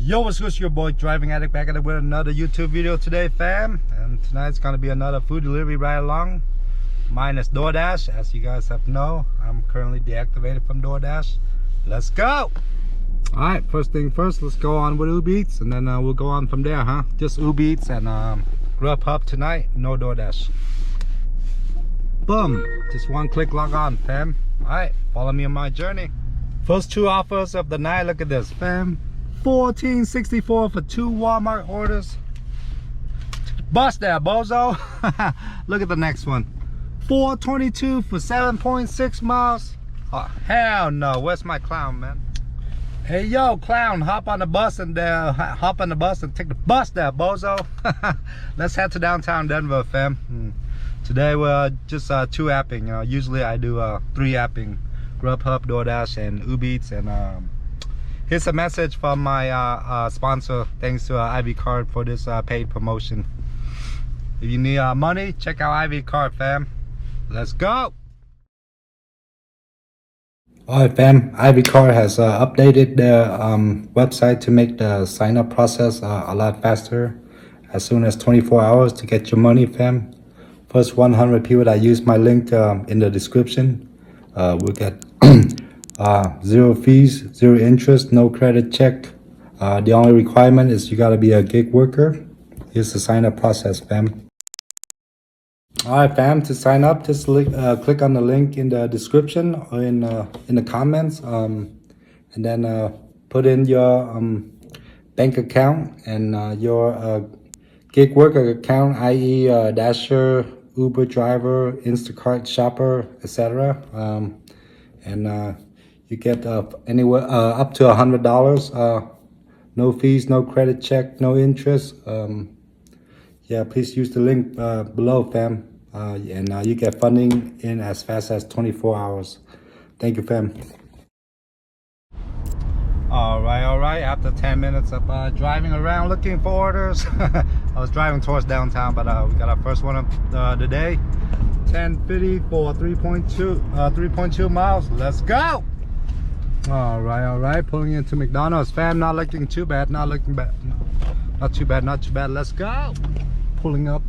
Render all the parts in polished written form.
Yo, what's good? It's your boy Driving Addict back at it with another YouTube video today, fam. And tonight's gonna be another food delivery ride along, minus DoorDash. As you guys have to know, I'm currently deactivated from DoorDash. Let's go. All right, first thing first, let's go on with Uber Eats, and then we'll go on from there, huh? Just Uber Eats and Grubhub tonight, no DoorDash. Boom, just one click log on, fam. All right, follow me on my journey. First two offers of the night. Look at this, fam. $14.64 for two Walmart orders. Bust that, bozo. Look at the next one. $4.22 for 7.6 miles. Oh, hell no. Where's my clown, man? Hey, yo, clown, hop on the bus and take the bus there, bozo. Let's head to downtown Denver, fam. Today we're just two apping. You know, usually I do three apping: Grubhub, DoorDash, and Uber Eats. And here's a message from my sponsor. Thanks to IV Card for this paid promotion. If you need money, check out IV Card, fam. Let's go. Alright, fam. IV Card has updated their website to make the sign up process a lot faster. As soon as 24 hours to get your money, fam. First 100 people that use my link in the description will get zero fees, zero interest, no credit check. The only requirement is you gotta be a gig worker. Here's the sign up process, fam. Alright, fam, to sign up, just click on the link in the description or in the comments, and then put in your bank account and your gig worker account, i.e. Dasher, Uber driver, Instacart shopper, etc. And you get anywhere up to $100. No fees, no credit check, no interest. Yeah, please use the link below, fam. And you get funding in as fast as 24 hours. Thank you, fam. All right. After 10 minutes of driving around looking for orders, I was driving towards downtown, but we got our first one of the day. 10.50 for 3.2 miles. Let's go. All right. Pulling into McDonald's, fam. Not looking too bad. Not too bad. Let's go. Pulling up.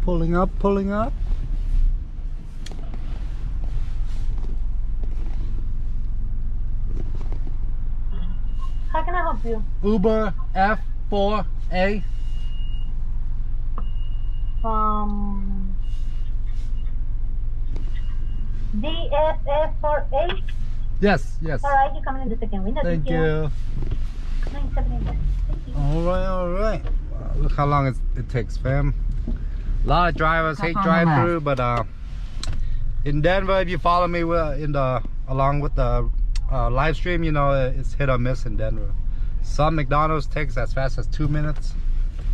How can I help you? Uber F4A. DSF4A? Yes. Alright, you come in the second window. Thank you. 979. Thank you. All right. Look how long it takes, fam. A lot of drivers hate drive-through, but in Denver, if you follow me along with the live stream, you know it's hit or miss in Denver. Some McDonald's takes as fast as 2 minutes.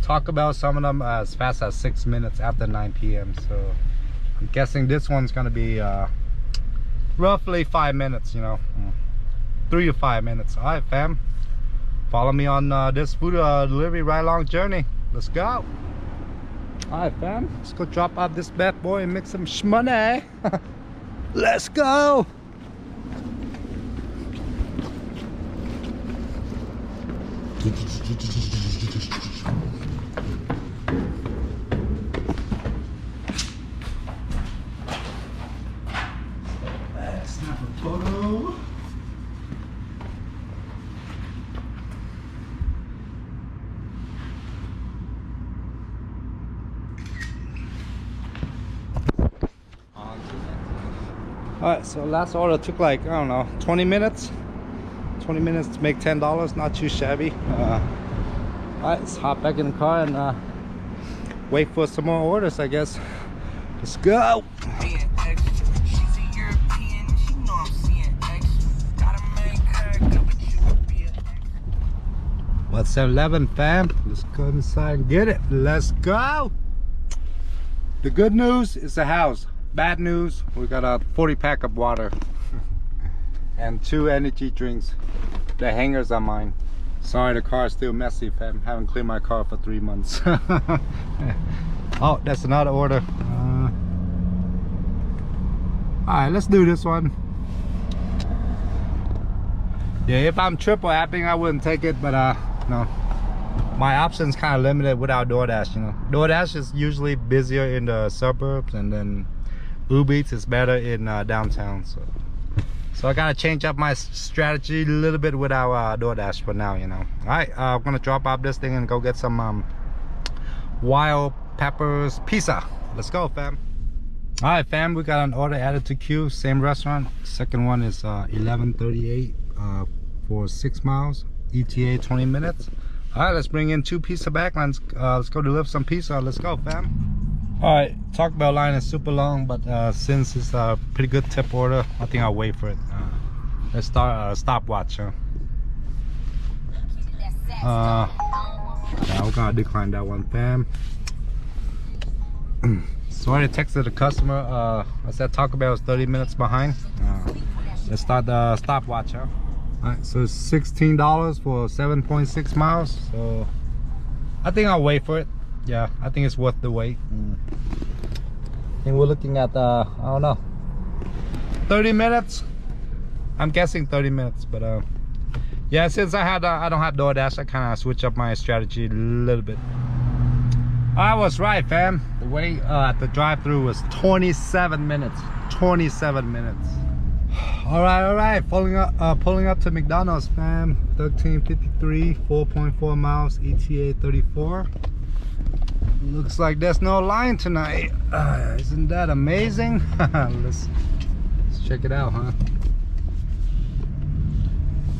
Taco Bell, some of them as fast as 6 minutes after 9 p.m. So I'm guessing this one's gonna be roughly 5 minutes, you know, 3 to 5 minutes. All right, fam. Follow me on this food delivery ride along journey. Let's go. All right, fam. Let's go drop off this bad boy and make some shmoney. Let's go. Snap a photo. Alright, so last order took like, I don't know, 20 minutes. 20 minutes to make $10, not too shabby. Alright, let's hop back in the car and wait for some more orders, I guess. Let's go. What's 7-Eleven, fam? Let's go inside and get it. Let's go. The good news is the house. Bad news, we got a 40-pack of water and 2 energy drinks. The hangers are mine. Sorry, the car is still messy, fam. Haven't cleaned my car for 3 months. Oh, that's another order. Alright, let's do this one. Yeah, if I'm triple apping, I wouldn't take it, but no. my options kind of limited without DoorDash, you know. DoorDash is usually busier in the suburbs, and then Uber Eats is better in downtown. So I gotta change up my strategy a little bit without DoorDash for now, you know. All right, I'm gonna drop off this thing and go get some wild peppers pizza. Let's go, fam. All right, fam, we got an order added to queue. Same restaurant. Second one is 11:38 for 6 miles. ETA 20 minutes. All right, let's bring in 2 pizza back. Let's go deliver some pizza. Let's go, fam. All right, Taco Bell line is super long, but since it's a pretty good tip order, I think I'll wait for it. Let's start a stopwatch. Yeah, we're gonna decline that one, fam. Sorry, I texted the customer. I said Taco Bell is 30 minutes behind. Let's start the stopwatch. Huh? All right, so it's $16 for 7.6 miles. So I think I'll wait for it. Yeah, I think it's worth the wait. I think we're looking at I don't know, 30 minutes. I'm guessing 30 minutes, but yeah, since I don't have DoorDash, I kind of switch up my strategy a little bit. I was right, fam. The wait at the drive-through was 27 minutes. 27 minutes. All right. Pulling up to McDonald's, fam. 13:53, 4.4 miles, ETA 34. Looks like there's no line tonight. Isn't that amazing? Let's check it out, huh?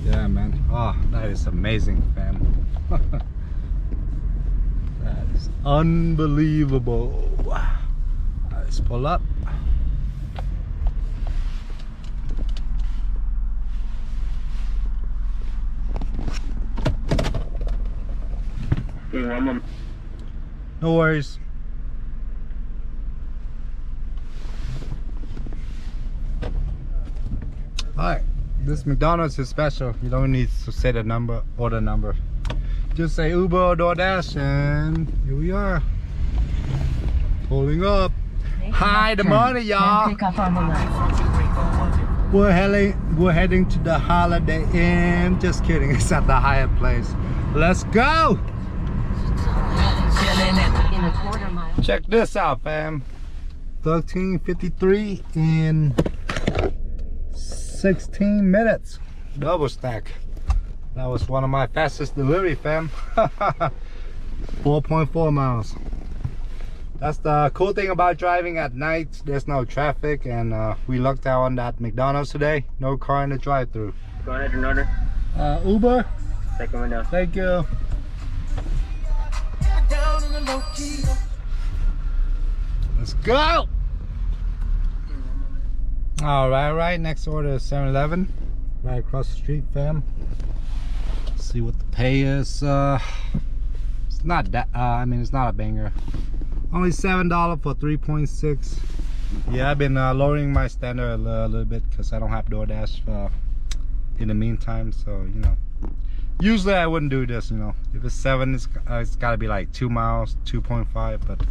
Yeah, man. Oh, that is amazing, fam. That is unbelievable. Let's pull up. No worries. Alright, this McDonald's is special. You don't need to say the number or the number. Just say Uber or DoorDash, and here we are. Pulling up. Hi, the morning, y'all. We're heading to the Holiday Inn. Just kidding, it's at the Hyatt Place. Let's go. Check this out, fam. 13:53 in 16 minutes. Double stack. That was one of my fastest delivery, fam. 4.4 miles. That's the cool thing about driving at night. There's no traffic, and we lucked out on that McDonald's today. No car in the drive-through. Go ahead and order. Uber. Second window. Thank you. Let's go. All right. Next order is 7-Eleven, right across the street, fam. Let's see what the pay is. It's not that. I mean, it's not a banger. Only $7 for 3.6. Yeah, I've been lowering my standard a little bit because I don't have DoorDash in the meantime. So you know, usually I wouldn't do this. You know, if it's 7, it's got to be like 2 miles, 2.5. But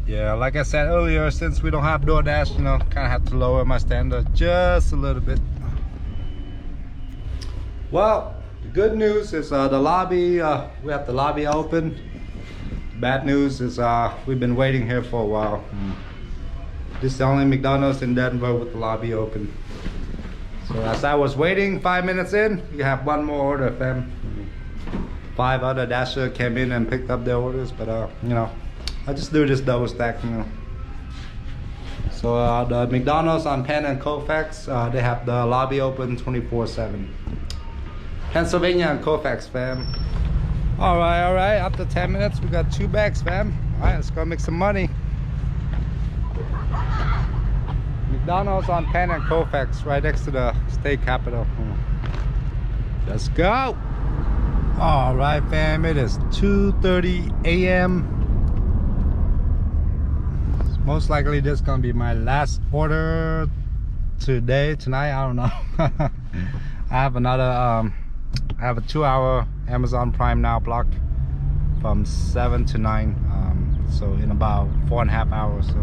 yeah, like I said earlier, since we don't have DoorDash, you know, kind of have to lower my standard just a little bit. Well, the good news is the lobby. We have the lobby open. Bad news is we've been waiting here for a while. This is the only McDonald's in Denver with the lobby open. So as I was waiting 5 minutes in, you have one more order, fam. 5 other Dasher came in and picked up their orders, but you know, I just do this double stack, you know. So the McDonald's on Penn and Colfax, they have the lobby open 24/7. Pennsylvania and Colfax, fam. All right. After 10 minutes, we got 2 bags, fam. All right, let's go make some money. McDonald's on Penn and Colfax, right next to the state capitol. Let's go. All right, fam. It is 2:30 a.m. Most likely this is gonna be my last order tonight. I don't know. I have another I have a 2-hour Amazon Prime Now block from 7 to 9, so in about 4.5 hours. So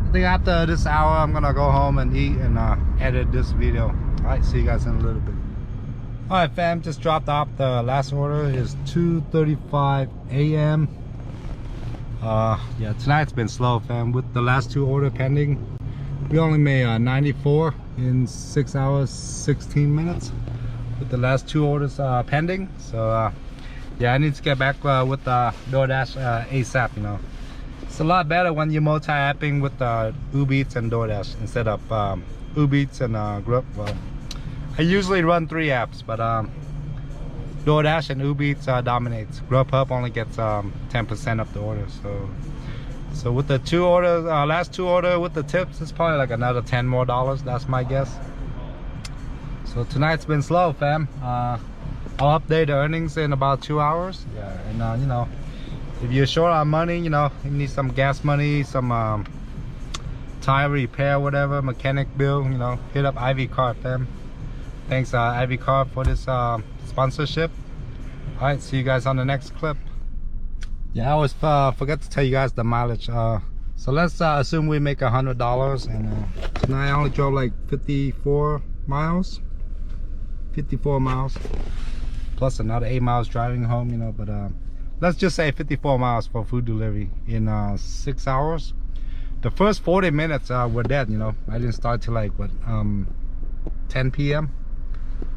I think after this hour I'm gonna go home and eat and edit this video. All right, see you guys in a little bit. All right, fam, just dropped off the last order. It's 2:35 a.m. Yeah, tonight's been slow, fam. With the last two order pending, we only made 94 in 6 hours 16 minutes with the last two orders pending. So yeah, I need to get back with DoorDash ASAP. You know, it's a lot better when you're multi-apping with Uber Eats and DoorDash instead of Uber Eats and Grub. Well, I usually run 3 apps, but DoorDash and Uber Eats dominates. Grubhub only gets 10% of the orders. So with the two orders, last two order with the tips, it's probably like another $10 more. That's my guess. So tonight's been slow, fam. I'll update the earnings in about 2 hours. Yeah, and you know, if you're short on money, you know, you need some gas money, some tire repair, whatever, mechanic bill, you know, hit up Ivy Car, fam. Thanks Ivy Car for this sponsorship. All right, see you guys on the next clip. Yeah, I always forget to tell you guys the mileage. So let's assume we make $100, and tonight I only drove like 54 miles. 54 miles plus another 8 miles driving home, you know. But let's just say 54 miles for food delivery in 6 hours. The first 40 minutes were dead, you know. I didn't start till like what 10 p.m.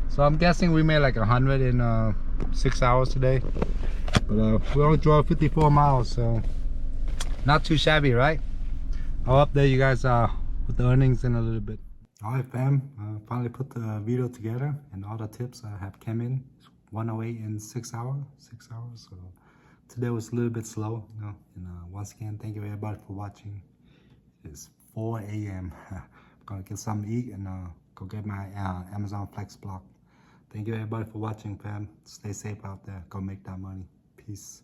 So I'm guessing we made like 100 in 6 hours today. But we only drove 54 miles, so not too shabby, right? I'll update you guys with the earnings in a little bit. All right, fam. Finally put the video together, and all the tips have come in. It's 108 in 6 hours. 6 hours. So today was a little bit slow, you know. And once again, thank you everybody for watching. It's 4 a.m. I'm gonna get something to eat and go get my Amazon Flex block. Thank you everybody for watching, fam. Stay safe out there. Go make that money. Peace.